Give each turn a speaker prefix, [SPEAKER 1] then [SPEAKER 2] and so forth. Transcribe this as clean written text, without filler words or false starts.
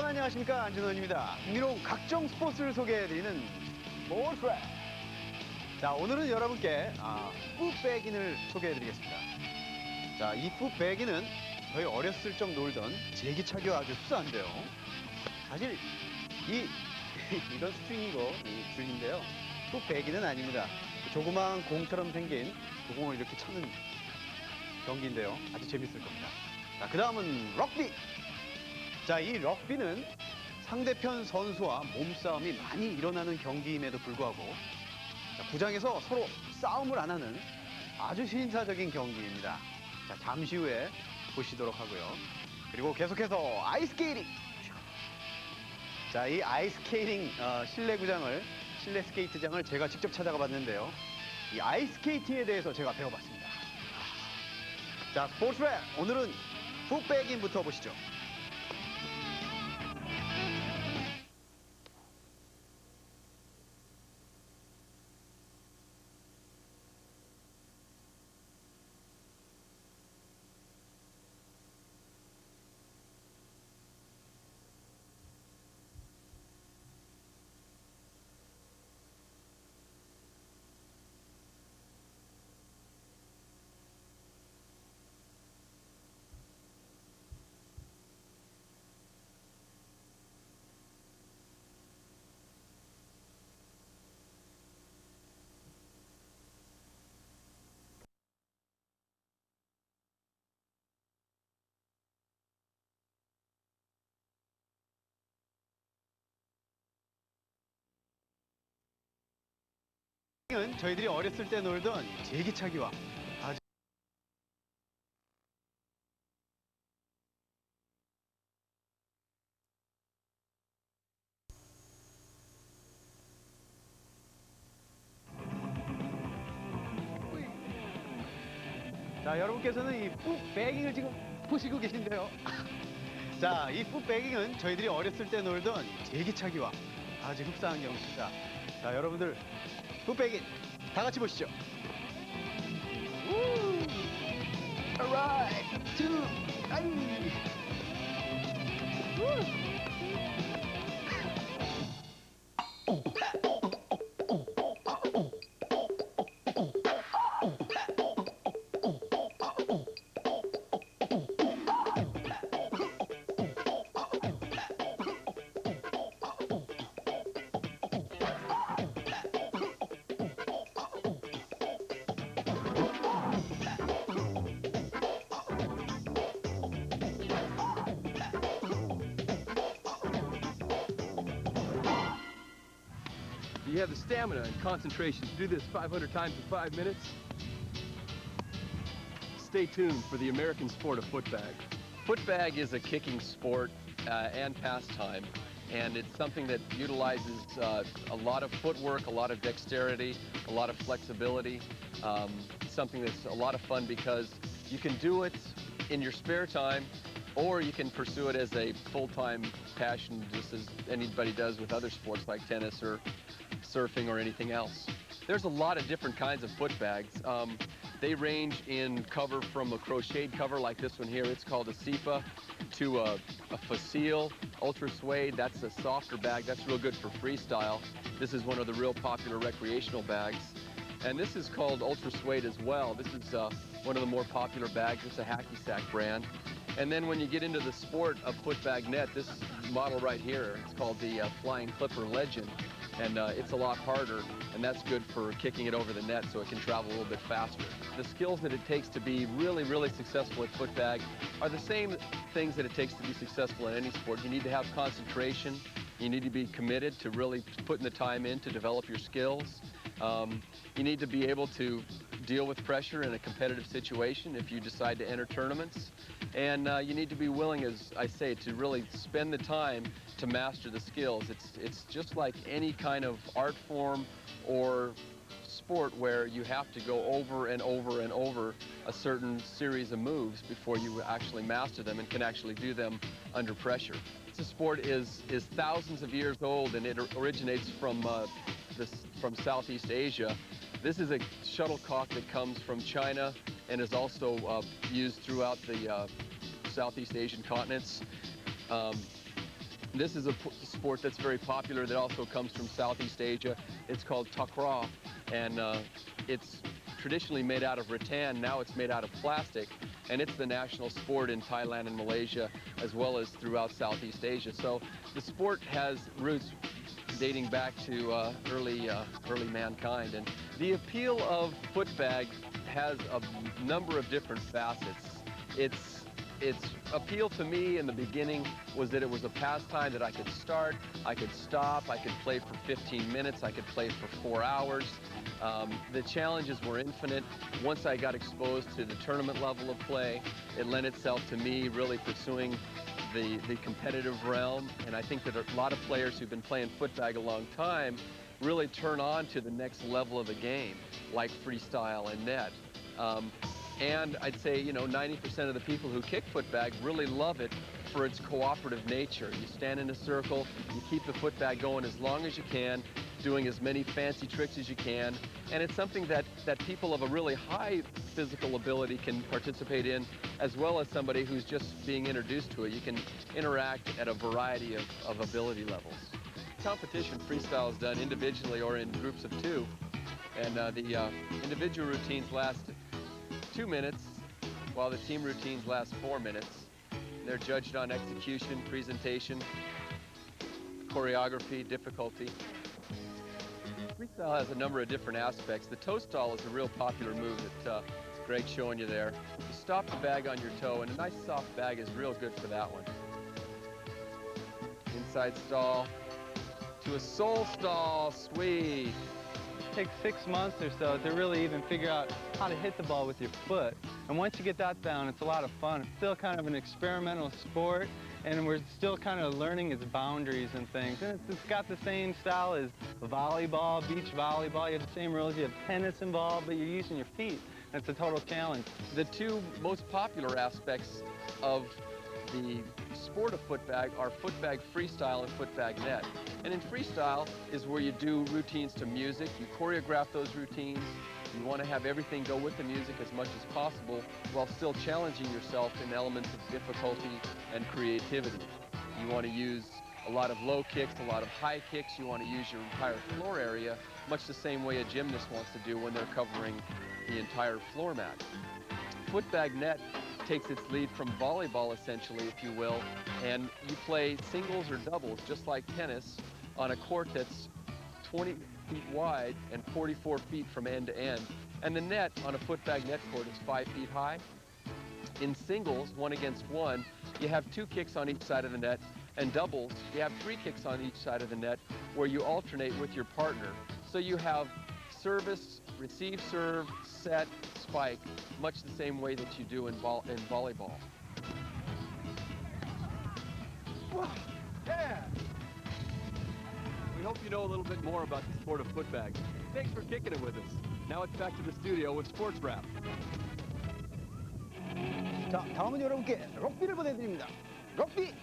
[SPEAKER 1] 여러분 안녕하십니까, 안준원입니다. 흥미로운 각종 스포츠를 소개해드리는 스포츠랩. 자, 오늘은 여러분께 풋백인을 소개해드리겠습니다. 자, 이 풋백인은 저희 어렸을 적 놀던 제기차기와 아주 흡사한데요. 사실 이런 스트링이고 이 줄인데요, 풋백인은 아닙니다. 조그마한 공처럼 생긴 그 공을 이렇게 차는 경기인데요, 아주 재밌을 겁니다. 자, 그 다음은 럭비. 자, 이 럭비는 상대편 선수와 몸싸움이 많이 일어나는 경기임에도 불구하고 구장에서 서로 싸움을 안 하는 아주 신사적인 경기입니다. 자, 잠시 후에 보시도록 하고요. 그리고 계속해서 아이스케이팅. 자, 이 아이스케이팅 실내 스케이트장을 제가 직접 찾아가 봤는데요. 이 아이스케이팅에 대해서 제가 배워봤습니다. 자, 스포츠랩, 오늘은 풋백인부터 보시죠. 은 저희들이 어렸을 때 놀던 제기차기와 아주 자, 여러분께서는 이 풋백잉을 지금 보시고 계신데요. 자, 이 풋백잉은 저희들이 어렸을 때 놀던 제기차기와 아주 흡사한 경기입니다. 자, 여러분들 풋백잉 다 같이 보시죠. Alright, two, 아이.
[SPEAKER 2] Do you have the stamina and concentration to do this 500 times in 5 minutes? Stay tuned for the American sport of footbag.
[SPEAKER 3] Footbag is a kicking sport and pastime, and it's something that utilizes a lot of footwork, a lot of dexterity, a lot of flexibility. Something that's a lot of fun because you can do it in your spare time, or you can pursue it as a full-time passion, just as anybody does with other sports like tennis or surfing or anything else. There's a lot of different kinds of footbags. They range in cover from a crocheted cover like this one here, it's called a SIFA, to a facile, ultra suede, that's a softer bag, that's real good for freestyle. This is one of the real popular recreational bags. And this is called ultra suede as well. This is one of the more popular bags, it's a Hacky Sack brand. And then when you get into the sport of footbag net, this model right here, it's called the Flying Clipper Legend. And it's a lot harder, and that's good for kicking it over the net so it can travel a little bit faster. The skills that it takes to be really, really successful at footbag are the same things that it takes to be successful in any sport. You need to have concentration. You need to be committed to really putting the time in to develop your skills. You need to be able to deal with pressure in a competitive situation if you decide to enter tournaments. And you need to be willing, as I say, to really spend the time to master the skills. It's just like any kind of art form or sport where you have to go over and over and over a certain series of moves before you actually master them and can actually do them under pressure. This sport is thousands of years old, and it originates from Southeast Asia. This is a shuttlecock that comes from China and is also used throughout the Southeast Asian continents. This is a sport that's very popular that also comes from Southeast Asia. It's called takraw, and it's traditionally made out of rattan. Now it's made out of plastic, and it's the national sport in Thailand and Malaysia, as well as throughout Southeast Asia. So the sport has roots dating back to early mankind. And the appeal of footbag has a number of different facets. Its appeal to me in the beginning was that it was a pastime that I could start, I could stop, I could play for 15 minutes, I could play for 4 hours. The challenges were infinite. Once I got exposed to the tournament level of play, it lent itself to me really pursuing the competitive realm. And I think that a lot of players who've been playing footbag a long time really turn on to the next level of the game, like freestyle and net. And I'd say, you know, 90% of the people who kick footbag really love it for its cooperative nature. You stand in a circle, you keep the footbag going as long as you can, doing as many fancy tricks as you can, and it's something that people of a really high physical ability can participate in, as well as somebody who's just being introduced to it. You can interact at a variety of ability levels. Competition freestyle is done individually or in groups of 2, and the individual routines last 2 minutes, while the team routines last 4 minutes. They're judged on execution, presentation, choreography, difficulty. Freestyle has a number of different aspects. The toe stall is a real popular move that Greg's showing you there. You stop the bag on your toe, and a nice soft bag is real good for that one. Inside stall to a sole stall, sweet.
[SPEAKER 4] It takes 6 months or so to really even figure out how to hit the ball with your foot. And once you get that down, it's a lot of fun. It's still kind of an experimental sport, and we're still kind of learning its boundaries and things. And it's got the same style as volleyball, beach volleyball. You have the same rules. You have tennis involved, but you're using your feet. And it's a total challenge.
[SPEAKER 3] The 2 most popular aspects of the sport of footbag are footbag freestyle and footbag net. And in freestyle is where you do routines to music, you choreograph those routines, you want to have everything go with the music as much as possible while still challenging yourself in elements of difficulty and creativity. You want to use a lot of low kicks, a lot of high kicks, you want to use your entire floor area, much the same way a gymnast wants to do when they're covering the entire floor mat. Footbag net takes its lead from volleyball, essentially, if you will, and you play singles or doubles, just like tennis, on a court that's 20 feet wide and 44 feet from end to end. And the net on a footbag net court is 5 feet high. In singles, 1 against 1, you have 2 kicks on each side of the net, and doubles, you have 3 kicks on each side of the net, where you alternate with your partner. So you have service, receive serve, set, spike, much the same way that you do in volleyball.
[SPEAKER 2] Yeah! We hope you know a little bit more about the sport of footbag. Thanks for kicking it with us. Now it's back to the studio with Sports Wrap.
[SPEAKER 1] 자, 다음은 여러분께 럭비를 보내드립니다. 럭비!